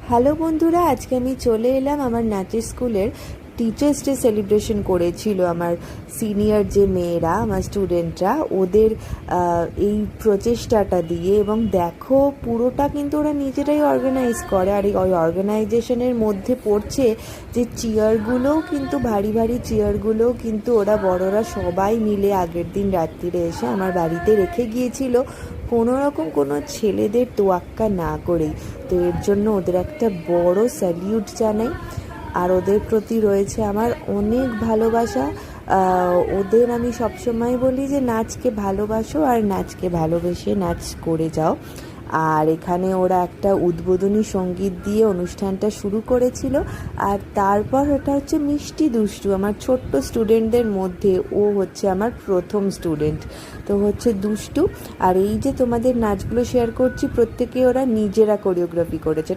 Hello বন্ধুরা, আজকে আমি চলে এলাম আমার নাচের স্কুলের টিচার্স ডে সেলিব্রেশন করেছিল আমার সিনিয়র যে মেয়েরা, আমার স্টুডেন্টরা, ওদের এই প্রচেষ্টাটা দিয়ে। এবং দেখো, পুরোটা কিন্তু ওরা নিজেরাই অর্গানাইজ করে। আর ওই অর্গানাইজেশনের মধ্যে পড়ছে যে চেয়ারগুলোও কিন্তু ভারী ভারী চেয়ারগুলোও কিন্তু ওরা বড়রা সবাই মিলে আগের দিন রাত্রিরে এসে আমার বাড়িতে রেখে গিয়েছিল, কোনো রকম কোনো ছেলেদের তোয়াক্কা না করেই। তো এর জন্য ওদের একটা বড় স্যালিউট জানাই। আর ওদের প্রতি রয়েছে আমার অনেক ভালোবাসা। ওদের আমি সবসময় বলি যে নাচকে ভালোবাসো আর নাচকে ভালোবেসে নাচ করে যাও। আর এখানে ওরা একটা উদ্বোধনী সঙ্গীত দিয়ে অনুষ্ঠানটা শুরু করেছিল। আর তারপর ওটা হচ্ছে মিষ্টি দুষ্টু, আমার ছোট্ট স্টুডেন্টদের মধ্যে ও হচ্ছে আমার প্রথম স্টুডেন্ট। তো হচ্ছে দুষ্টু। আর এই যে তোমাদের নাচগুলো শেয়ার করছি, প্রত্যেকে ওরা নিজেরা কোরিওগ্রাফি করেছে। এটা